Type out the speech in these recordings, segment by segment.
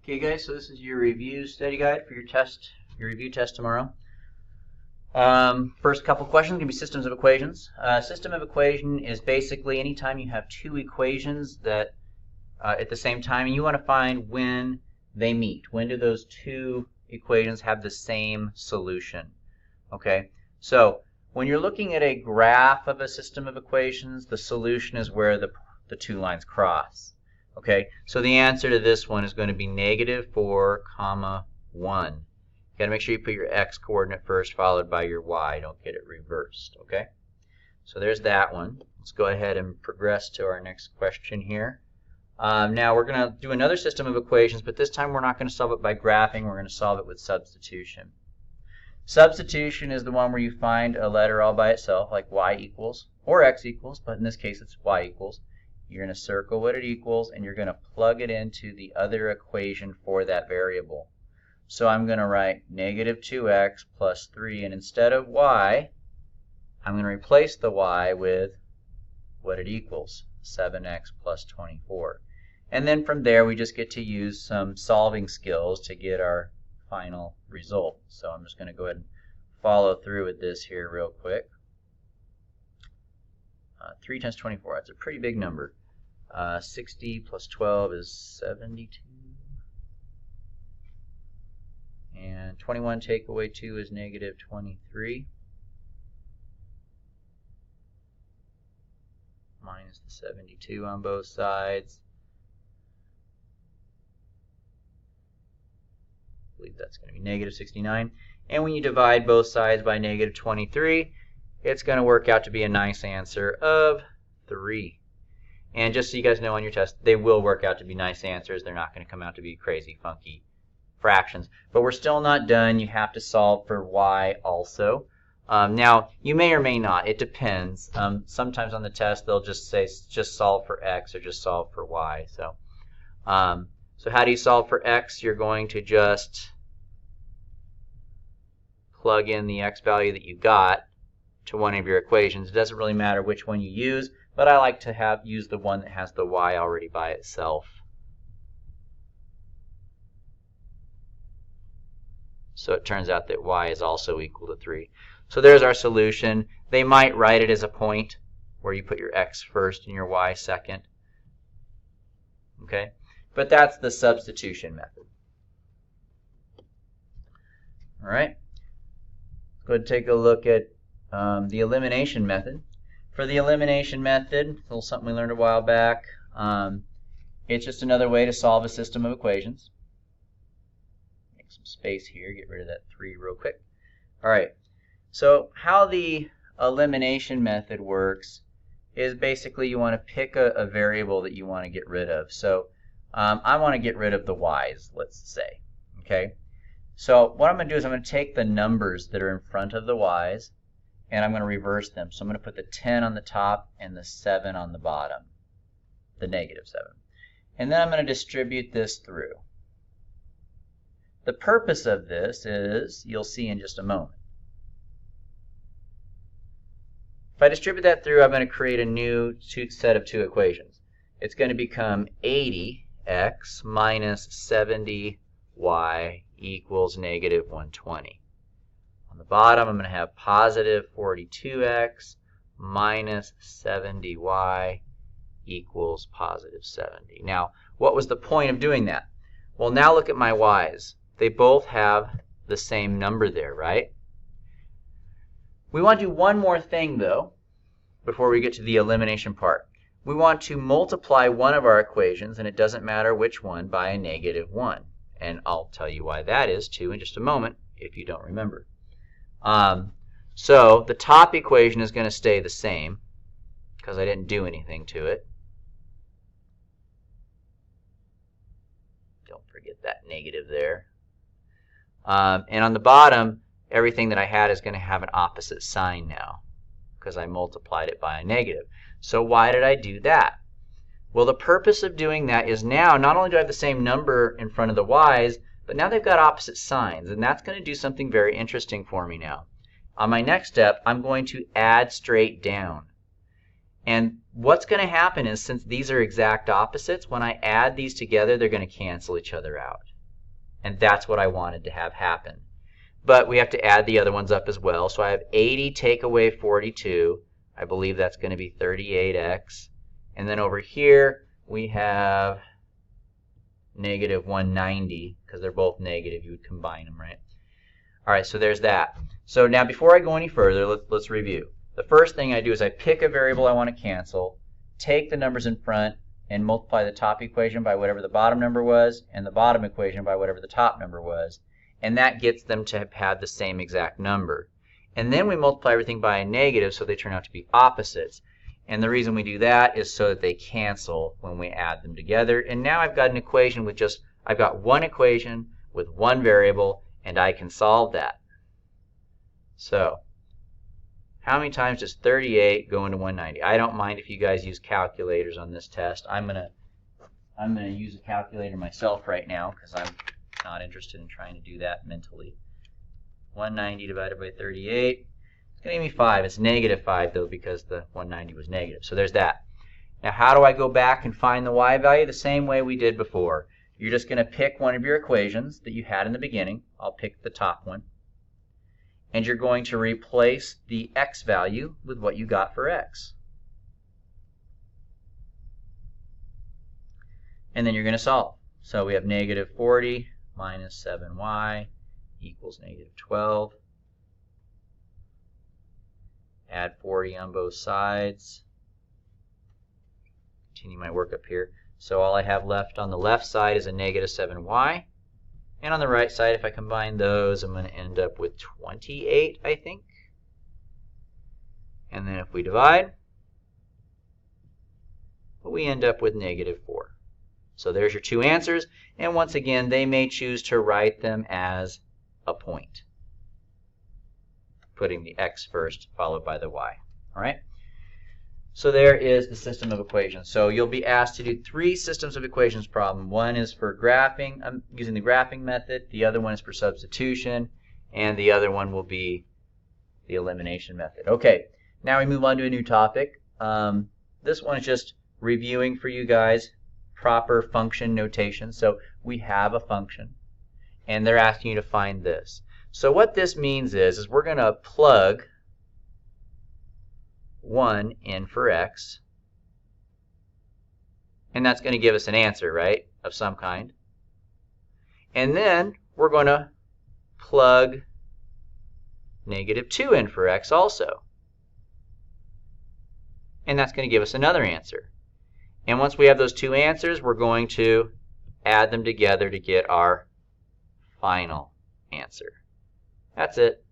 Okay guys, so this is your review study guide for your review test tomorrow. First couple questions are going to be systems of equations. System of equation is basically anytime you have two equations that at the same time, and you want to find when they meet. When do those two equations have the same solution? Okay, so when you're looking at a graph of a system of equations, the solution is where the two lines cross. Okay, so the answer to this one is going to be -4, 1. You got to make sure you put your x coordinate first, followed by your y. Don't get it reversed. Okay, so there's that one. Let's go ahead and progress to our next question here. Now we're going to do another system of equations, but this time we're not going to solve it by graphing. We're going to solve it with substitution. Substitution is the one where you find a letter all by itself, like y equals or x equals, but in this case it's y equals. You're going to circle what it equals, and you're going to plug it into the other equation for that variable. So I'm going to write -2x plus 3, and instead of y, I'm going to replace the y with what it equals, 7x plus 24. And then from there, we just get to use some solving skills to get our final result. So I'm just going to go ahead and follow through with this here real quick. 3 times 24, that's a pretty big number. 60 plus 12 is 72. And 21 take away 2 is -23. Minus the 72 on both sides. I believe that's going to be -69. And when you divide both sides by -23, it's going to work out to be a nice answer of 3. And just so you guys know on your test, they will work out to be nice answers. They're not going to come out to be crazy, funky fractions. But we're still not done. You have to solve for y also. Now, you may or may not. It depends. Sometimes on the test, they'll just say just solve for x or just solve for y. So how do you solve for x? You're going to just plug in the x value that you got to one of your equations. It doesn't really matter which one you use, but I like to use the one that has the y already by itself. So it turns out that y is also equal to 3. So there's our solution. They might write it as a point where you put your x first and your y second. Okay, but that's the substitution method. All right, let's go ahead and take a look at the elimination method. For the elimination method, a little something we learned a while back. It's just another way to solve a system of equations. Make some space here, get rid of that 3 real quick. All right, so how the elimination method works is basically you want to pick a variable that you want to get rid of. So I want to get rid of the y's, let's say. Okay, so what I'm going to do is I'm going to take the numbers that are in front of the y's, and I'm going to reverse them. So I'm going to put the 10 on the top and the 7 on the bottom, the -7. And then I'm going to distribute this through. The purpose of this is, you'll see in just a moment. If I distribute that through, I'm going to create a new set of two equations. It's going to become 80x minus 70y equals -120. On the bottom, I'm going to have positive 42x minus 70y equals positive 70. Now, what was the point of doing that? Well, now look at my y's. They both have the same number there, right? We want to do one more thing, though, before we get to the elimination part. We want to multiply one of our equations, and it doesn't matter which one, by a -1. And I'll tell you why that is, too, in just a moment, if you don't remember. So the top equation is going to stay the same because I didn't do anything to it. Don't forget that negative there. And on the bottom, everything that I had is going to have an opposite sign now because I multiplied it by a negative. So why did I do that? Well, the purpose of doing that is now not only do I have the same number in front of the y's, but now they've got opposite signs, and that's going to do something very interesting for me now. On my next step, I'm going to add straight down. And what's going to happen is, since these are exact opposites, when I add these together, they're going to cancel each other out. And that's what I wanted to have happen. But we have to add the other ones up as well. So I have 80 take away 42. I believe that's going to be 38x. And then over here we have negative 190, because they're both negative. You would combine them, right? All right, so there's that. So now before I go any further, let's review. The first thing I do is I pick a variable I want to cancel, take the numbers in front, and multiply the top equation by whatever the bottom number was, and the bottom equation by whatever the top number was. And that gets them to have the same exact number. And then we multiply everything by a negative so they turn out to be opposites. And the reason we do that is so that they cancel when we add them together. And now I've got an equation with I've got one equation with one variable, and I can solve that. So how many times does 38 go into 190? I don't mind if you guys use calculators on this test. I'm gonna use a calculator myself right now because I'm not interested in trying to do that mentally. 190 divided by 38. It's going to give me 5. It's negative 5 though, because the 190 was negative. So there's that. Now how do I go back and find the y value? The same way we did before. You're just going to pick one of your equations that you had in the beginning. I'll pick the top one. And you're going to replace the x value with what you got for x. And then you're going to solve. So we have negative 40 minus 7y equals negative 12. Add 40 on both sides. Continue my work up here. So all I have left on the left side is a negative 7y. And on the right side, if I combine those, I'm going to end up with 28, I think. And then if we divide, we end up with negative 4. So there's your two answers. And once again, they may choose to write them as a point, putting the x first, followed by the y. All right? So there is the system of equations. So you'll be asked to do 3 systems of equations problem. One is for graphing, using the graphing method. The other one is for substitution. And the other one will be the elimination method. Okay, now we move on to a new topic. This one is just reviewing for you guys proper function notation. So we have a function, and they're asking you to find this. So what this means is we're going to plug 1 in for x, and that's going to give us an answer, right, of some kind. And then we're going to plug negative 2 in for x also, and that's going to give us another answer. And once we have those two answers, we're going to add them together to get our final answer. That's it.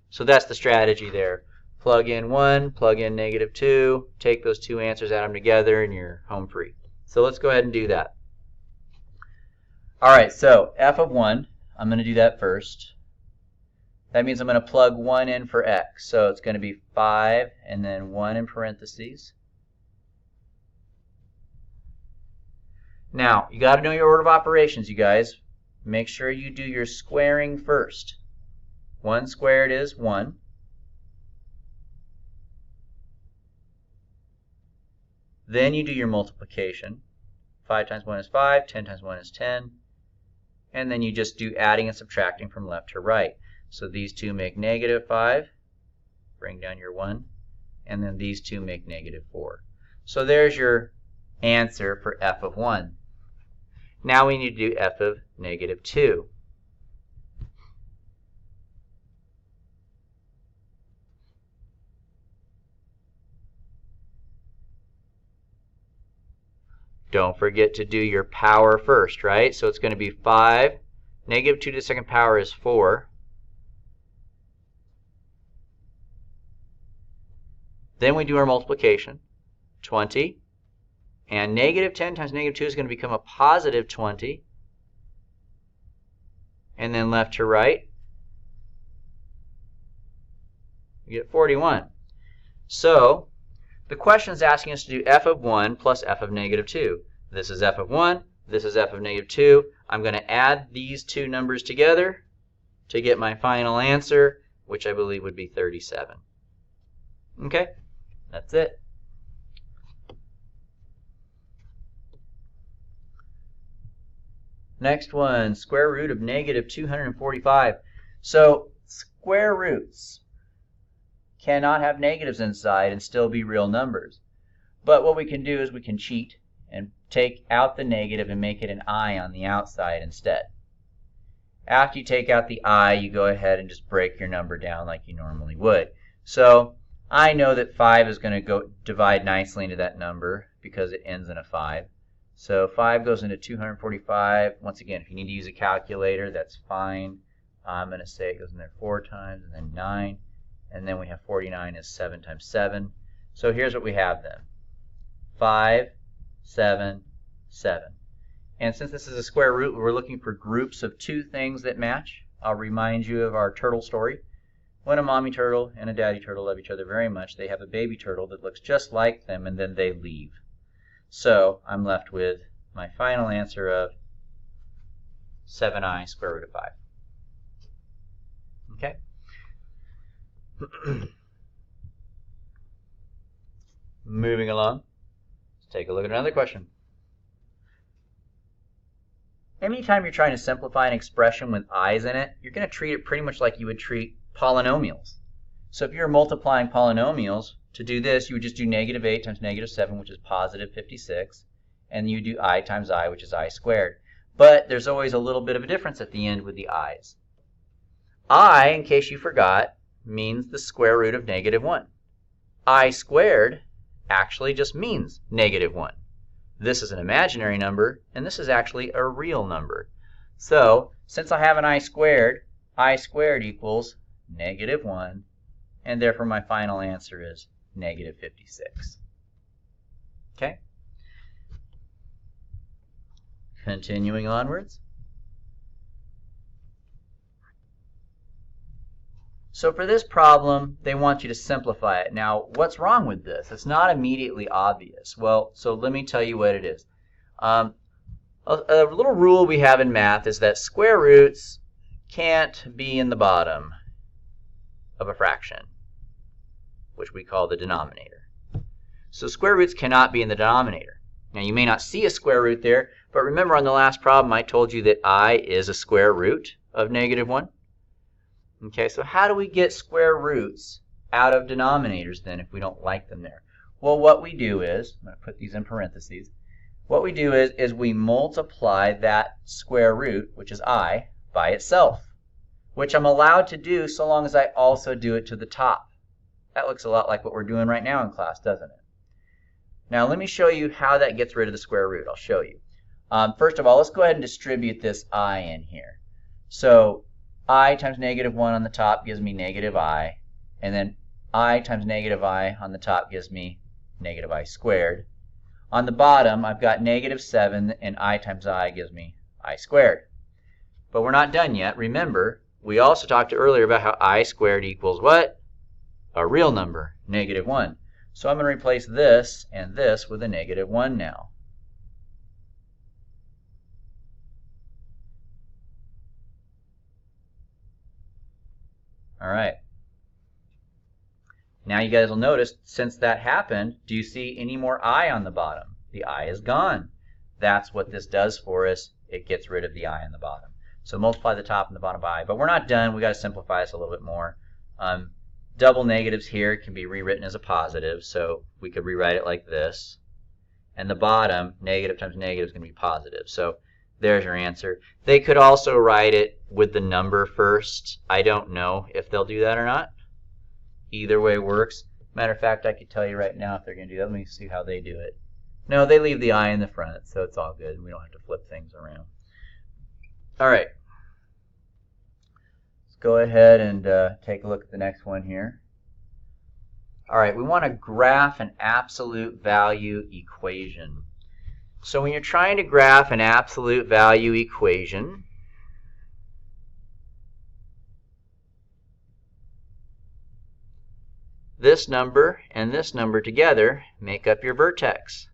So that's the strategy there. Plug in 1, plug in negative 2, take those two answers, add them together, and you're home free. So let's go ahead and do that. All right, so f of 1, I'm going to do that first. That means I'm going to plug 1 in for x. So it's going to be 5 and then 1 in parentheses. Now, you got to know your order of operations, you guys. Make sure you do your squaring first. 1 squared is 1. Then you do your multiplication. 5 times 1 is 5, 10 times 1 is 10. And then you just do adding and subtracting from left to right. So these two make negative 5. Bring down your 1. And then these two make negative 4. So there's your answer for f of 1. Now we need to do f of negative 2. Don't forget to do your power first, right? So it's going to be 5. Negative 2 to the second power is 4. Then we do our multiplication. 20. And negative 10 times negative 2 is going to become a positive 20. And then left to right, you get 41. So the question is asking us to do f of 1 plus f of negative 2. This is f of 1. This is f of negative 2. I'm going to add these two numbers together to get my final answer, which I believe would be 37. Okay, that's it. Next one, square root of negative 245. So square roots cannot have negatives inside and still be real numbers. But what we can do is we can cheat and take out the negative and make it an I on the outside instead. After you take out the I, you go ahead and just break your number down like you normally would. So I know that 5 is going to go divide nicely into that number because it ends in a 5. So 5 goes into 245. Once again, if you need to use a calculator, that's fine. I'm going to say it goes in there 4 times and then 9. And then we have 49 is 7 times 7. So here's what we have then. 5, 7, 7. And since this is a square root, we're looking for groups of 2 things that match. I'll remind you of our turtle story. When a mommy turtle and a daddy turtle love each other very much, they have a baby turtle that looks just like them, and then they leave. So I'm left with my final answer of 7i square root of 5. Okay? Moving along, let's take a look at another question. Anytime you're trying to simplify an expression with i's in it, you're going to treat it pretty much like you would treat polynomials. So if you're multiplying polynomials, to do this, you would just do negative 8 times negative 7, which is positive 56, and you do I times I, which is I squared. But there's always a little bit of a difference at the end with the i's. I, in case you forgot, means the square root of negative 1. I squared actually just means negative 1. This is an imaginary number, and this is actually a real number. So, since I have an I squared equals negative 1, and therefore my final answer is negative 56. Okay? Continuing onwards. So for this problem, they want you to simplify it. Now, what's wrong with this? It's not immediately obvious. Well, so let me tell you what it is. A little rule we have in math is that square roots can't be in the bottom of a fraction, which we call the denominator. So square roots cannot be in the denominator. Now, you may not see a square root there, but remember on the last problem I told you that I is a square root of negative 1. Okay, so how do we get square roots out of denominators then if we don't like them there? Well, what we do is, I'm going to put these in parentheses, what we do is we multiply that square root, which is I, by itself, which I'm allowed to do so long as I also do it to the top. That looks a lot like what we're doing right now in class, doesn't it? Now let me show you how that gets rid of the square root. I'll show you. First of all, let's go ahead and distribute this I in here. So I times negative 1 on the top gives me negative I, and then I times negative I on the top gives me negative I squared. On the bottom, I've got negative 7, and I times I gives me I squared. But we're not done yet. Remember, we also talked earlier about how I squared equals what? A real number, negative 1. So I'm going to replace this and this with a negative 1 now. All right. Now you guys will notice, since that happened, do you see any more I on the bottom? The I is gone. That's what this does for us. It gets rid of the I on the bottom. So multiply the top and the bottom by I. But we're not done. We've got to simplify this a little bit more. Double negatives here can be rewritten as a positive. So we could rewrite it like this. And the bottom, negative times negative, is going to be positive. So there's your answer. They could also write it with the number first. I don't know if they'll do that or not. Either way works. Matter of fact, I could tell you right now if they're going to do that. Let me see how they do it. No, they leave the I in the front, so it's all good. We don't have to flip things around. All right. Let's go ahead and take a look at the next one here. All right, we want to graph an absolute value equation. So when you're trying to graph an absolute value equation, this number and this number together make up your vertex.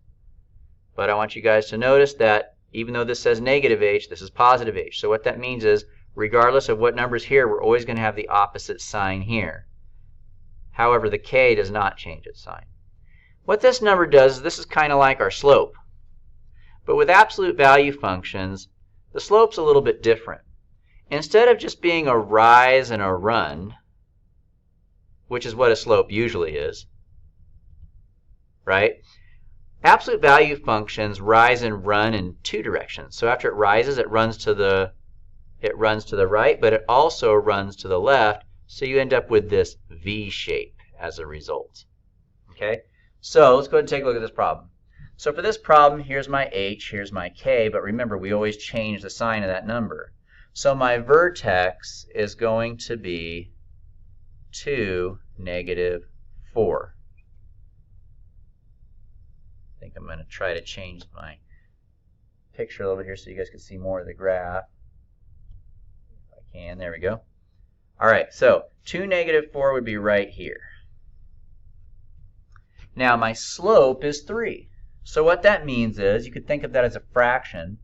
But I want you guys to notice that even though this says negative h, this is positive h. So what that means is, regardless of what number's here, we're always going to have the opposite sign here. However, the k does not change its sign. What this number does is this is kind of like our slope. But with absolute value functions, the slope's a little bit different. Instead of just being a rise and a run, which is what a slope usually is, right? Absolute value functions rise and run in two directions. So after it rises, it runs to the right, but it also runs to the left, so you end up with this V shape as a result. Okay? So let's go ahead and take a look at this problem. So for this problem, here's my H, here's my K, but remember, we always change the sign of that number. So my vertex is going to be 2, -4. I think I'm going to try to change my picture a little bit here so you guys can see more of the graph. If I can, there we go. All right, so 2, -4 would be right here. Now my slope is 3. So what that means is, you could think of that as a fraction.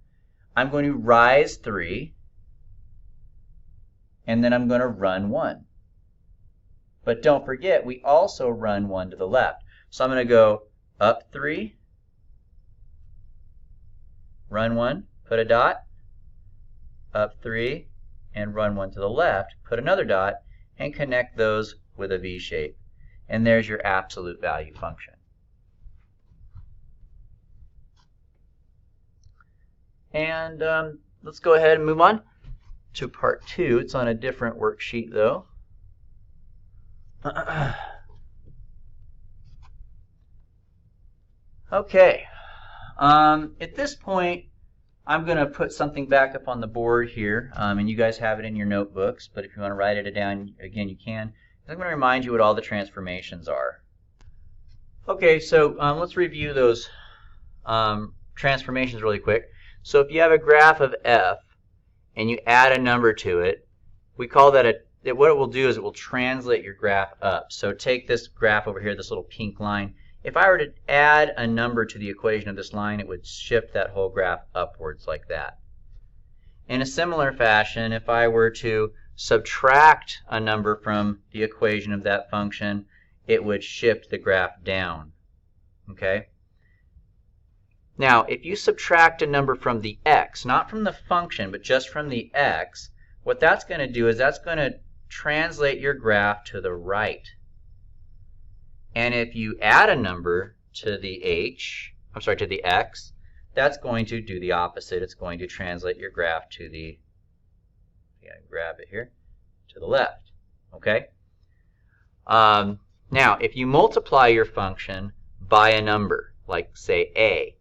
I'm going to rise 3, and then I'm going to run 1. But don't forget, we also run 1 to the left. So I'm going to go up 3, run 1, put a dot, up 3, and run 1 to the left, put another dot, and connect those with a V shape. And there's your absolute value function. And let's go ahead and move on to part 2. It's on a different worksheet, though. Okay. At this point, I'm going to put something back up on the board here, and you guys have it in your notebooks, but if you want to write it down, again, you can. I'm going to remind you what all the transformations are. Okay, so let's review those transformations really quick. So if you have a graph of f and you add a number to it, we call that what it will do is it will translate your graph up. So take this graph over here, this little pink line. If I were to add a number to the equation of this line, it would shift that whole graph upwards like that. In a similar fashion, if I were to subtract a number from the equation of that function, it would shift the graph down. Okay? Now, if you subtract a number from the x, not from the function, but just from the x, what that's going to do is that's going to translate your graph to the right. And if you add a number to the to the x, that's going to do the opposite. It's going to translate your graph to the, grab it here, to the left. Okay? Now, if you multiply your function by a number, like say a,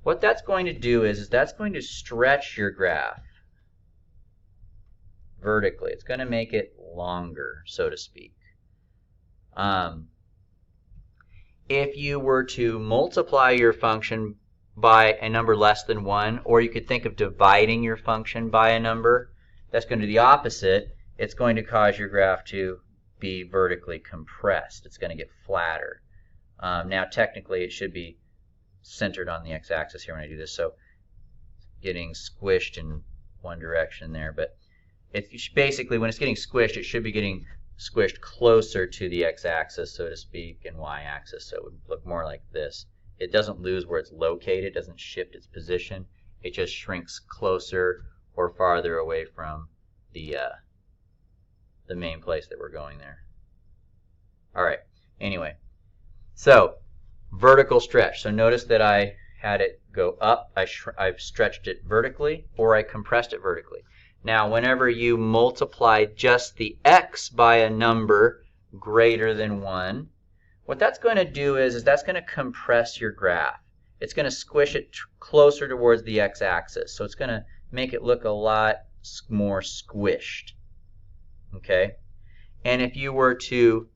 what that's going to do is that's going to stretch your graph vertically. It's going to make it longer, so to speak. If you were to multiply your function by a number less than 1, or you could think of dividing your function by a number, that's going to do the opposite. It's going to cause your graph to be vertically compressed. It's going to get flatter. Now, technically, it should be centered on the x-axis here when I do this, so getting squished in one direction there. But it's basically, when it's getting squished, it should be getting squished closer to the x-axis, so to speak, and y-axis, so it would look more like this. It doesn't lose where it's located, it doesn't shift its position, it just shrinks closer or farther away from the main place that we're going there. Alright, anyway, so vertical stretch. So notice that I had it go up, I've stretched it vertically, or I compressed it vertically. Now, whenever you multiply just the x by a number greater than 1, what that's going to do is that's going to compress your graph. It's going to squish it closer towards the x-axis. So it's going to make it look a lot more squished. Okay? And if you were to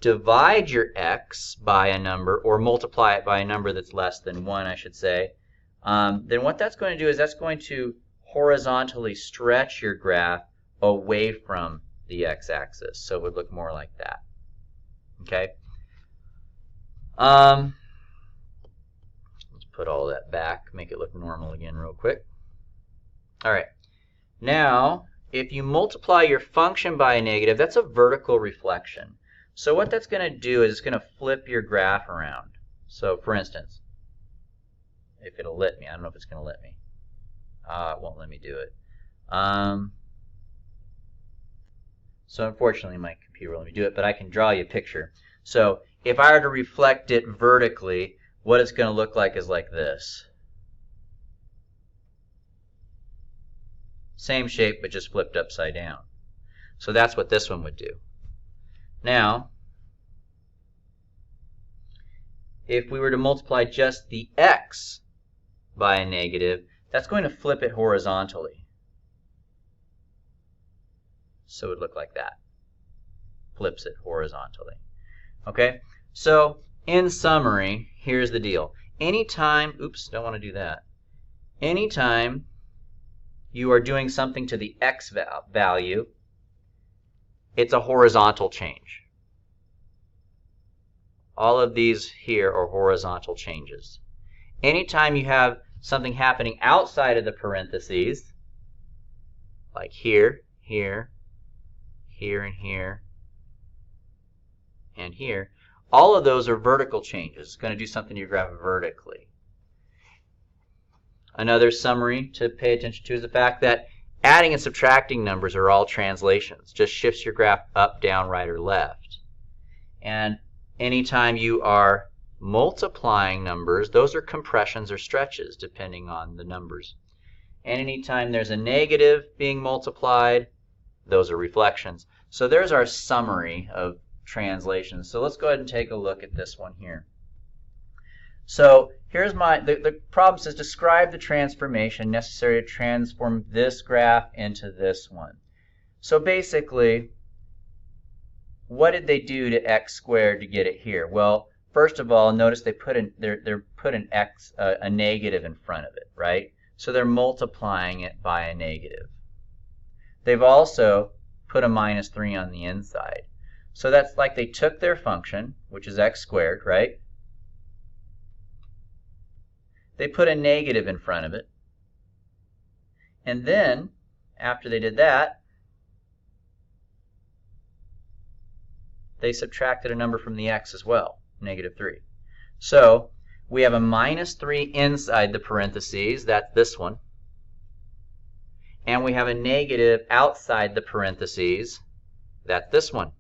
divide your x by a number, or multiply it by a number that's less than 1, I should say, then what that's going to do is that's going to horizontally stretch your graph away from the x-axis. So it would look more like that. Okay? Let's put all that back, make it look normal again real quick. Alright. Now, if you multiply your function by a negative, that's a vertical reflection. So what that's going to do is it's going to flip your graph around. So for instance, if it'll let me, I don't know if it's going to let me. It won't let me do it. So unfortunately my computer won't let me do it, but I can draw you a picture. So if I were to reflect it vertically, what it's going to look like is like this. Same shape, but just flipped upside down. So that's what this one would do. Now, if we were to multiply just the x by a negative, that's going to flip it horizontally. So it would look like that. Flips it horizontally. Okay? So, in summary, here's the deal. Anytime, oops, don't want to do that. Anytime you are doing something to the x value, it's a horizontal change. All of these here are horizontal changes. Anytime you have something happening outside of the parentheses, like here, here, here, and here, and here, all of those are vertical changes. It's going to do something to your graph vertically. Another summary to pay attention to is the fact that adding and subtracting numbers are all translations. Just shifts your graph up, down, right, or left. And anytime you are multiplying numbers, those are compressions or stretches depending on the numbers. And anytime there's a negative being multiplied, those are reflections. So there's our summary of translations. So let's go ahead and take a look at this one here. So here's the problem says describe the transformation necessary to transform this graph into this one. So basically, what did they do to x squared to get it here? Well, first of all, notice they put a negative in front of it, right? So they're multiplying it by a negative. They've also put a minus 3 on the inside. So that's like they took their function, which is x squared, right? They put a negative in front of it. And then, after they did that, they subtracted a number from the x as well, negative 3. So we have a minus 3 inside the parentheses, that's this one. And we have a negative outside the parentheses, that's this one.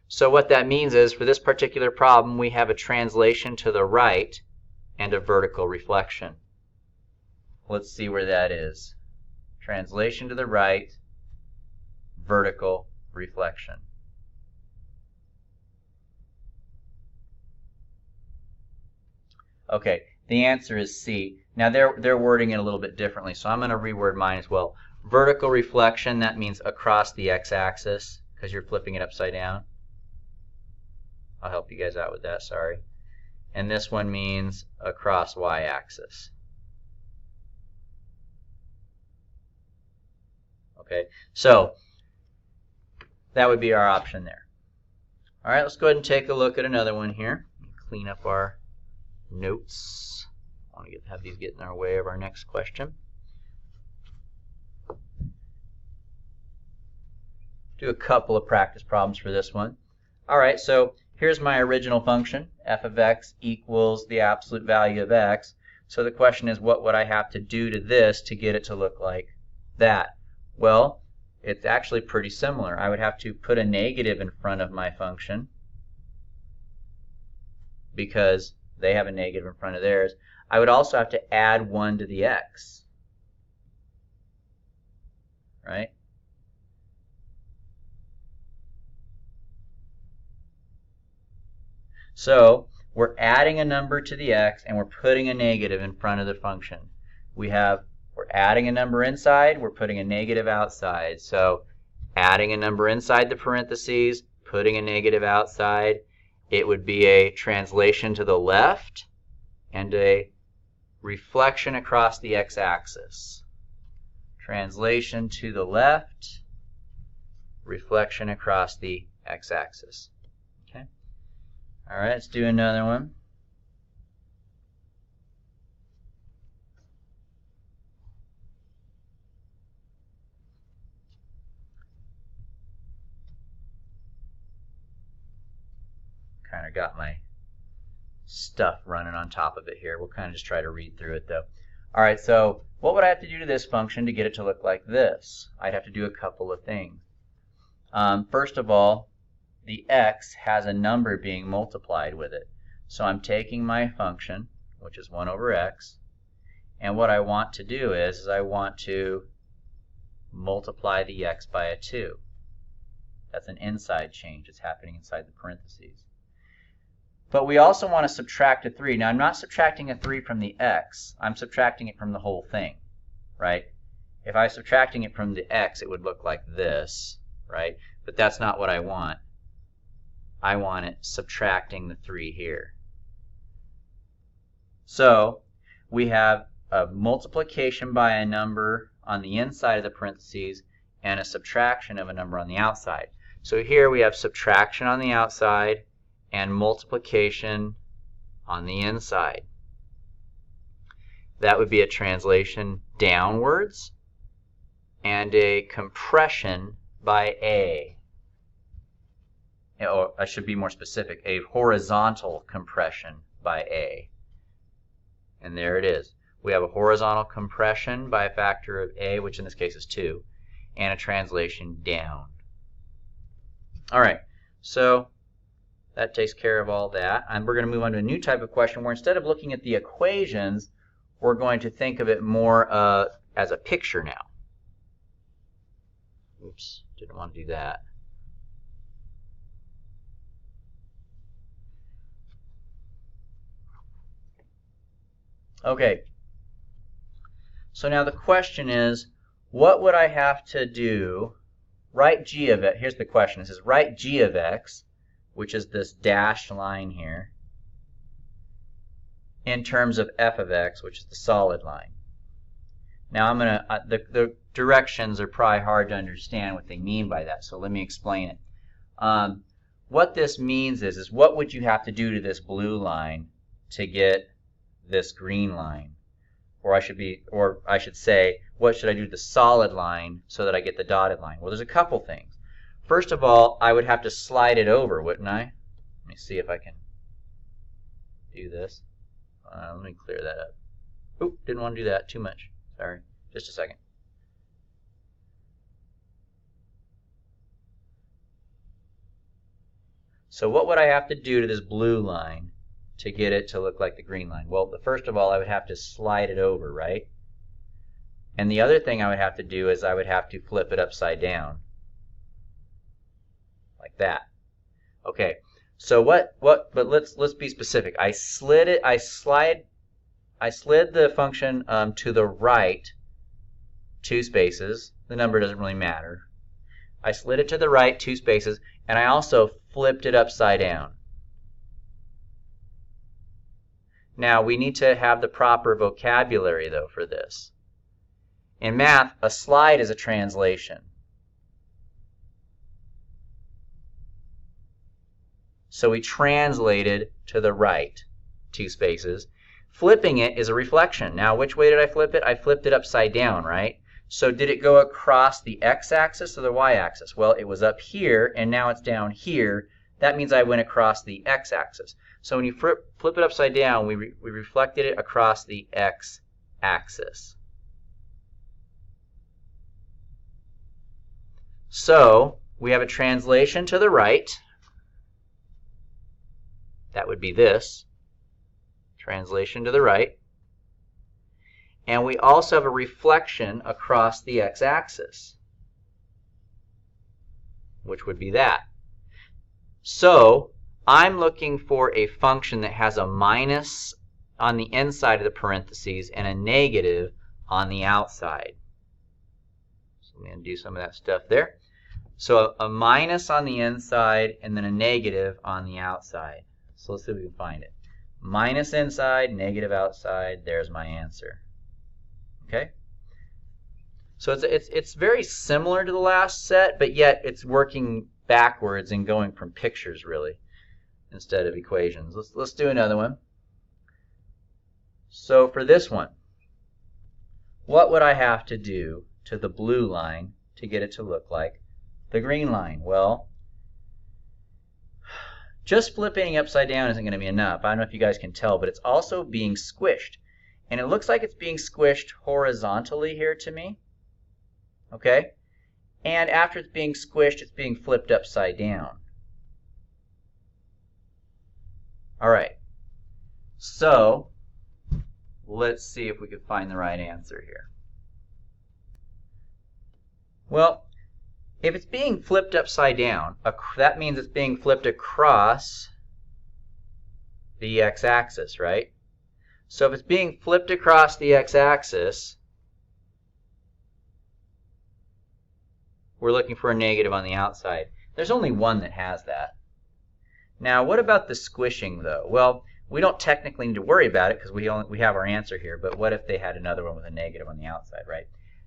So what that means is, for this particular problem, we have a translation to the right and a vertical reflection. Let's see where that is. Translation to the right, vertical reflection. Okay, the answer is C. Now they're wording it a little bit differently, so I'm going to reword mine as well. Vertical reflection, that means across the x-axis, because you're flipping it upside down. I'll help you guys out with that, sorry. And this one means across y-axis. Okay, so that would be our option there. All right, let's go ahead and take a look at another one here. Clean up our notes. I want to have these get in our way of our next question. Do a couple of practice problems for this one. All right, so here's my original function, f of x equals the absolute value of x. So the question is, what would I have to do to this to get it to look like that? Well, it's actually pretty similar. I would have to put a negative in front of my function because they have a negative in front of theirs. I would also have to add 1 to the x, right? So we're adding a number to the x and we're putting a negative in front of the function. We're adding a number inside, we're putting a negative outside. So adding a number inside the parentheses, putting a negative outside, it would be a translation to the left and a reflection across the x-axis. Translation to the left, reflection across the x-axis. Okay. All right, let's do another one. Kind of got my stuff running on top of it here. We'll kind of just try to read through it though. All right, so what would I have to do to this function to get it to look like this? I'd have to do a couple of things. First of all, the x has a number being multiplied with it. So I'm taking my function, which is 1 over x, and what I want to do is I want to multiply the x by a 2. That's an inside change. It's happening inside the parentheses. But we also want to subtract a 3. Now I'm not subtracting a 3 from the x. I'm subtracting it from the whole thing, right? If I was subtracting it from the x, it would look like this, right? But that's not what I want. I want it subtracting the 3 here. So we have a multiplication by a number on the inside of the parentheses and a subtraction of a number on the outside. So here we have subtraction on the outside and multiplication on the inside. That would be a translation downwards and a compression by a. Or I should be more specific, a horizontal compression by a. And there it is. We have a horizontal compression by a factor of a, which in this case is 2, and a translation down. All right, so that takes care of all that. And we're going to move on to a new type of question where instead of looking at the equations, we're going to think of it more as a picture now. Oops, didn't want to do that. Okay, so now the question is, what would I have to do? Write g of it. Here's the question. It says write g of x, which is this dashed line here, in terms of f of x, which is the solid line. Now I'm going to, the directions are probably hard to understand what they mean by that, so let me explain it. What this means is what would you have to do to this blue line to get this green line? Or I should say, what should I do to the solid line so that I get the dotted line? Well, there's a couple things. First of all, I would have to slide it over, wouldn't I? Let me see if I can do this. Let me clear that up. Oop, didn't want to do that too much. Sorry. Just a second. So what would I have to do to this blue line to get it to look like the green line? Well, first of all, I would have to slide it over, right? And the other thing I would have to do is I would have to flip it upside down. Like that. Okay. So but let's be specific. I slid the function to the right 2 spaces. The number doesn't really matter. I slid it to the right 2 spaces, and I also flipped it upside down. Now, we need to have the proper vocabulary, though, for this. In math, a slide is a translation. So we translated to the right 2 spaces. Flipping it is a reflection. Now, which way did I flip it? I flipped it upside down, right? So did it go across the x-axis or the y-axis? Well, it was up here, and now it's down here. That means I went across the x-axis. So when you flip it upside down, we reflected it across the x-axis. So we have a translation to the right. That would be this. Translation to the right. And we also have a reflection across the x-axis, which would be that. So I'm looking for a function that has a minus on the inside of the parentheses and a negative on the outside. So I'm going to do some of that stuff there. So a minus on the inside and then a negative on the outside. So let's see if we can find it. Minus inside, negative outside. There's my answer. Okay? So it's very similar to the last set, but yet it's working backwards and going from pictures, really, instead of equations. Let's do another one. So for this one, what would I have to do to the blue line to get it to look like the green line? Well, just flipping upside down isn't going to be enough. I don't know if you guys can tell, but it's also being squished. and it looks like it's being squished horizontally here to me. Okay? And after it's being squished, it's being flipped upside down. All right. So let's see if we can find the right answer here. Well, if it's being flipped upside down, that means it's being flipped across the x-axis, right? So if it's being flipped across the x-axis, we're looking for a negative on the outside. There's only one that has that. Now, what about the squishing, though? Well, we don't technically need to worry about it because we have our answer here, but what if they had another one with a negative on the outside, right?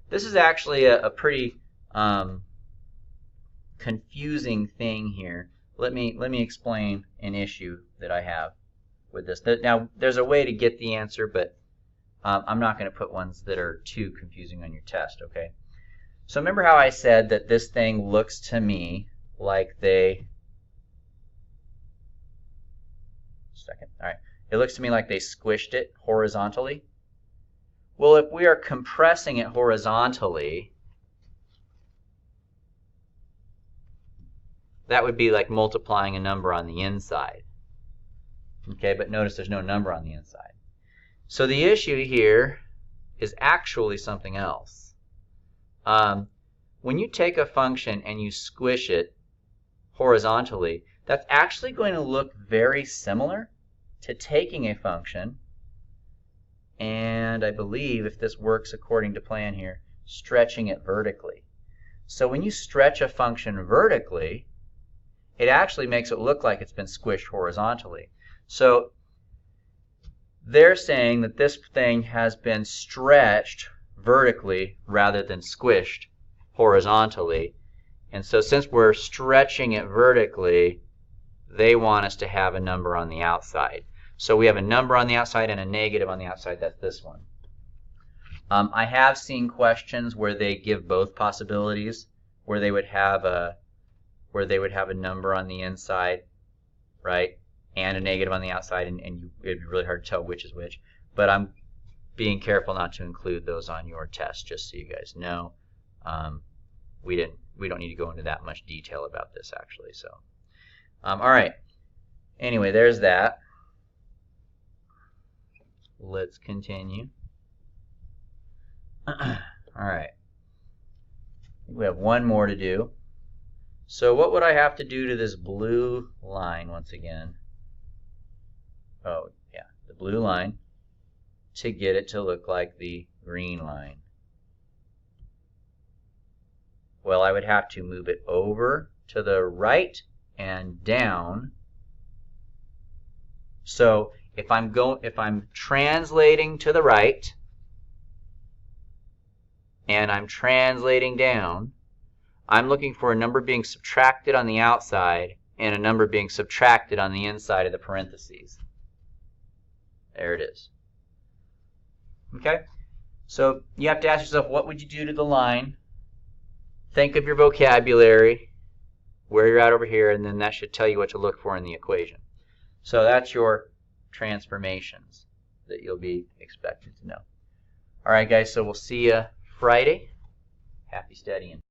This is actually a pretty confusing thing here. Let me explain an issue that I have with this. Now, there's a way to get the answer, but I'm not going to put ones that are too confusing on your test, okay? So remember how I said that this thing looks to me like they... All right. It looks to me like they squished it horizontally. Well, if we are compressing it horizontally, that would be like multiplying a number on the inside. Okay, but notice there's no number on the inside. So the issue here is actually something else. When you take a function and you squish it horizontally, that's actually going to look very similar to taking a function and, I believe, if this works according to plan here, stretching it vertically. So when you stretch a function vertically, it actually makes it look like it's been squished horizontally. So they're saying that this thing has been stretched vertically rather than squished horizontally. And so since we're stretching it vertically, they want us to have a number on the outside. So we have a number on the outside and a negative on the outside. That's this one. I have seen questions where they give both possibilities, where they would have a number on the inside, right, and a negative on the outside, and it'd be really hard to tell which is which. But I'm being careful not to include those on your test, just so you guys know. We don't need to go into that much detail about this actually. So, all right. Anyway, there's that. Let's continue. All right. We have one more to do. So what would I have to do to this blue line once again? Oh, yeah, the blue line to get it to look like the green line. Well, I would have to move it over to the right and down. So if I'm translating to the right and I'm translating down, I'm looking for a number being subtracted on the outside and a number being subtracted on the inside of the parentheses. There it is. Okay? So you have to ask yourself, what would you do to the line? Think of your vocabulary, where you're at over here, and then that should tell you what to look for in the equation. So that's your transformations that you'll be expected to know. All right, guys, so we'll see you Friday. Happy studying.